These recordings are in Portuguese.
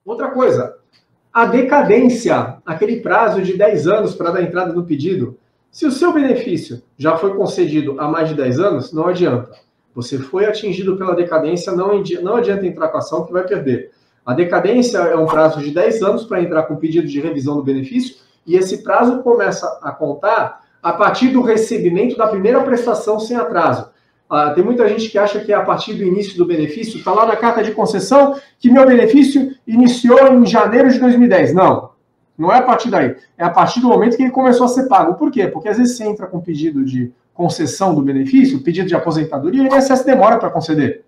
Outra coisa, a decadência, aquele prazo de 10 anos para dar entrada no pedido. Se o seu benefício já foi concedido há mais de 10 anos, não adianta. Você foi atingido pela decadência, não adianta entrar com a ação que vai perder. A decadência é um prazo de 10 anos para entrar com pedido de revisão do benefício, e esse prazo começa a contar a partir do recebimento da primeira prestação sem atraso. Tem muita gente que acha que é a partir do início do benefício, está lá na carta de concessão que meu benefício iniciou em janeiro de 2010. Não é a partir daí. É a partir do momento que ele começou a ser pago. Por quê? Porque às vezes você entra com pedido de concessão do benefício, pedido de aposentadoria, e o INSS demora para conceder.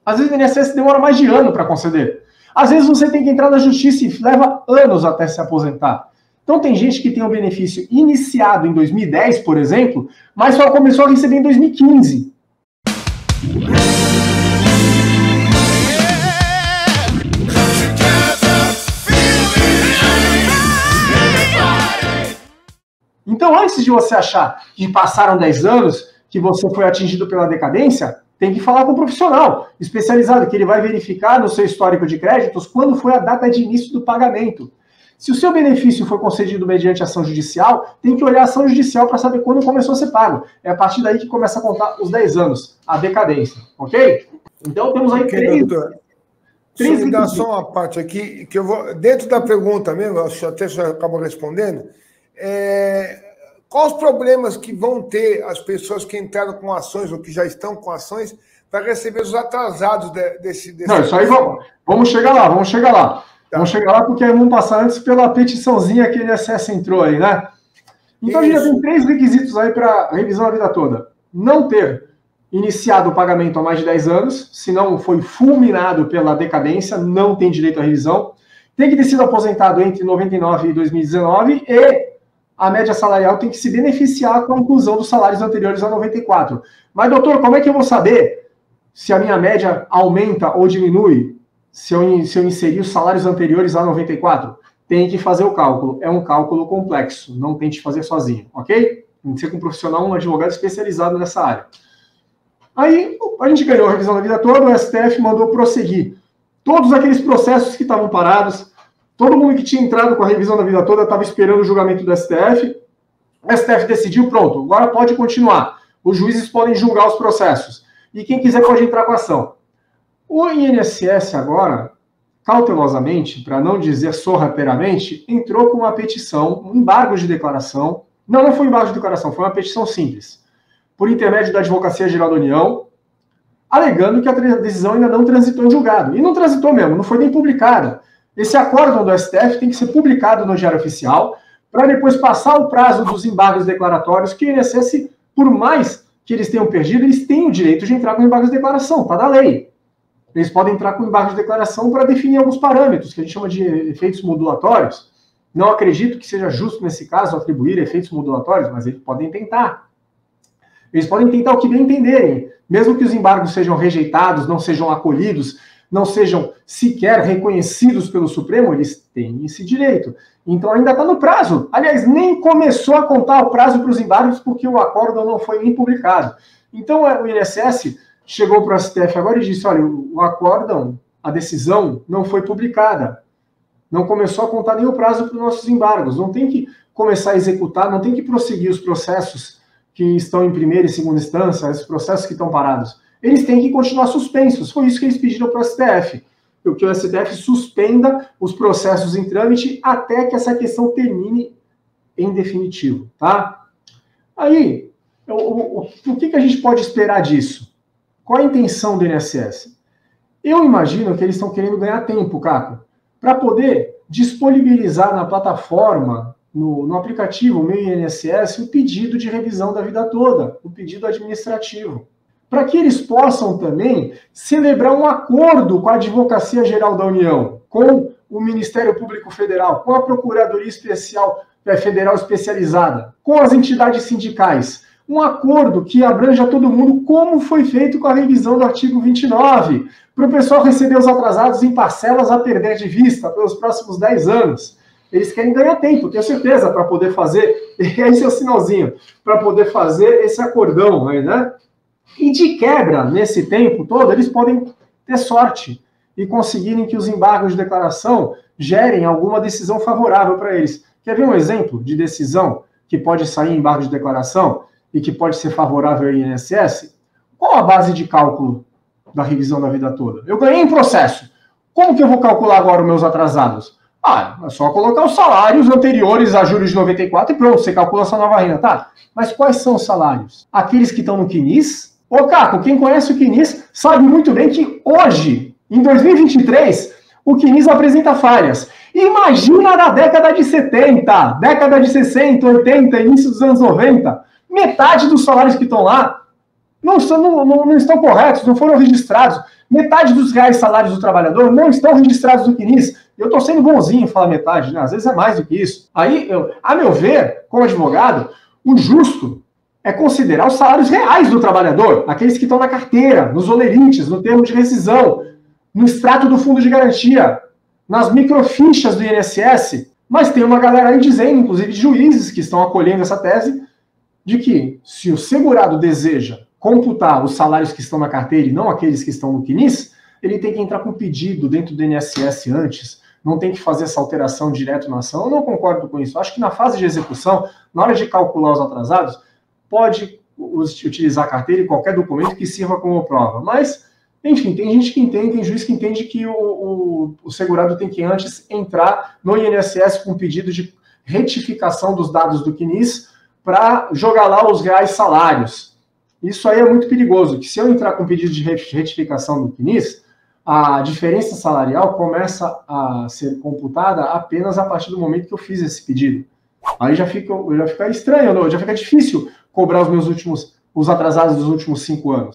Às vezes o INSS demora mais de ano para conceder. Às vezes você tem que entrar na justiça e leva anos até se aposentar. Então tem gente que tem um benefício iniciado em 2010, por exemplo, mas só começou a receber em 2015. Então, antes de você achar que passaram 10 anos, que você foi atingido pela decadência, tem que falar com um profissional especializado, que ele vai verificar no seu histórico de créditos quando foi a data de início do pagamento. Se o seu benefício foi concedido mediante ação judicial, tem que olhar a ação judicial para saber quando começou a ser pago. É a partir daí que começa a contar os 10 anos, a decadência, ok? Então, temos aí três... Deixa eu dar só uma parte aqui, que eu vou, dentro da pergunta mesmo, até você acabou respondendo, quais os problemas que vão ter as pessoas que entraram com ações ou que já estão com ações para receber os atrasados desse... Não, isso aí vamos chegar lá. Tá. Vamos chegar lá porque vamos passar antes pela petiçãozinha que o INSS entrou aí, né? Então a gente já tem 3 requisitos aí para revisão da vida toda. Não ter iniciado o pagamento há mais de 10 anos, se não foi fulminado pela decadência, não tem direito à revisão. Tem que ter sido aposentado entre 99 e 2019 e a média salarial tem que se beneficiar com a inclusão dos salários anteriores a 94. Mas, doutor, como é que eu vou saber se a minha média aumenta ou diminui se eu inserir os salários anteriores a 94? Tem que fazer o cálculo. É um cálculo complexo. Não tente fazer sozinho, ok? Tem que ser com um profissional, um advogado especializado nessa área. Aí, a gente ganhou a revisão da vida toda, o STF mandou prosseguir todos aqueles processos que estavam parados. Todo mundo que tinha entrado com a revisão da vida toda estava esperando o julgamento do STF. O STF decidiu, pronto, agora pode continuar. Os juízes podem julgar os processos. E quem quiser pode entrar com a ação. O INSS agora, cautelosamente, para não dizer sorrateiramente, entrou com uma petição, um embargo de declaração. Não foi um embargo de declaração, foi uma petição simples. Por intermédio da Advocacia Geral da União, alegando que a decisão ainda não transitou em julgado. E não transitou mesmo, não foi nem publicada. Esse acórdão do STF tem que ser publicado no Diário Oficial para depois passar o prazo dos embargos declaratórios que o INSS, por mais que eles tenham perdido, eles têm o direito de entrar com embargos de declaração, está da lei. Eles podem entrar com embargos de declaração para definir alguns parâmetros, que a gente chama de efeitos modulatórios. Não acredito que seja justo, nesse caso, atribuir efeitos modulatórios, mas eles podem tentar. Eles podem tentar o que bem entenderem. Mesmo que os embargos sejam rejeitados, não sejam acolhidos, não sejam sequer reconhecidos pelo Supremo, eles têm esse direito. Então ainda está no prazo. Aliás, nem começou a contar o prazo para os embargos porque o acórdão não foi nem publicado. Então o INSS chegou para o STF agora e disse, olha, o acórdão, a decisão não foi publicada. Não começou a contar nem o prazo para os nossos embargos. Não tem que começar a executar, não tem que prosseguir os processos que estão em primeira e segunda instância, esses processos que estão parados. Eles têm que continuar suspensos. Foi isso que eles pediram para o STF. Que o STF suspenda os processos em trâmite até que essa questão termine em definitivo, tá? Aí, o que a gente pode esperar disso? Qual a intenção do INSS? Eu imagino que eles estão querendo ganhar tempo, Caco, para poder disponibilizar na plataforma, no aplicativo Meu INSS, o pedido de revisão da vida toda, o pedido administrativo. Para que eles possam também celebrar um acordo com a Advocacia Geral da União, com o Ministério Público Federal, com a Procuradoria Federal Especializada, com as entidades sindicais. Um acordo que abranja todo mundo, como foi feito com a revisão do artigo 29, para o pessoal receber os atrasados em parcelas a perder de vista pelos próximos 10 anos. Eles querem ganhar tempo, tenho certeza, para poder fazer, esse é o sinalzinho, para poder fazer esse acordão aí, né? E de quebra, nesse tempo todo, eles podem ter sorte e conseguirem que os embargos de declaração gerem alguma decisão favorável para eles. Quer ver um exemplo de decisão que pode sair em embargo de declaração e que pode ser favorável ao INSS? Qual a base de cálculo da revisão da vida toda? Eu ganhei em processo. Como que eu vou calcular agora os meus atrasados? É só colocar os salários anteriores a julho de 94 e pronto, você calcula essa nova renda, tá? Mas quais são os salários? Aqueles que estão no CNIS? Ô, Caco, quem conhece o CNIS sabe muito bem que hoje, em 2023, o CNIS apresenta falhas. Imagina na década de 70, década de 60, 80, início dos anos 90, metade dos salários que estão lá não estão corretos, não foram registrados. Metade dos reais salários do trabalhador não estão registrados no CNIS. Eu estou sendo bonzinho em falar metade, né? Às vezes é mais do que isso. Aí, a meu ver, como advogado, o justo é considerar os salários reais do trabalhador, aqueles que estão na carteira, nos olerites, no termo de rescisão, no extrato do fundo de garantia, nas microfichas do INSS. Mas tem uma galera aí dizendo, inclusive juízes que estão acolhendo essa tese, de que se o segurado deseja computar os salários que estão na carteira e não aqueles que estão no CNIS, ele tem que entrar com pedido dentro do INSS antes, não tem que fazer essa alteração direto na ação. Eu não concordo com isso. Acho que na fase de execução, na hora de calcular os atrasados, pode utilizar a carteira e qualquer documento que sirva como prova. Mas, enfim, tem gente que entende, tem juiz que entende que o segurado tem que antes entrar no INSS com pedido de retificação dos dados do CNIS para jogar lá os reais salários. Isso aí é muito perigoso, que se eu entrar com pedido de retificação do CNIS, a diferença salarial começa a ser computada apenas a partir do momento que eu fiz esse pedido. Aí já fica estranho, já fica difícil cobrar os atrasados dos últimos 5 anos.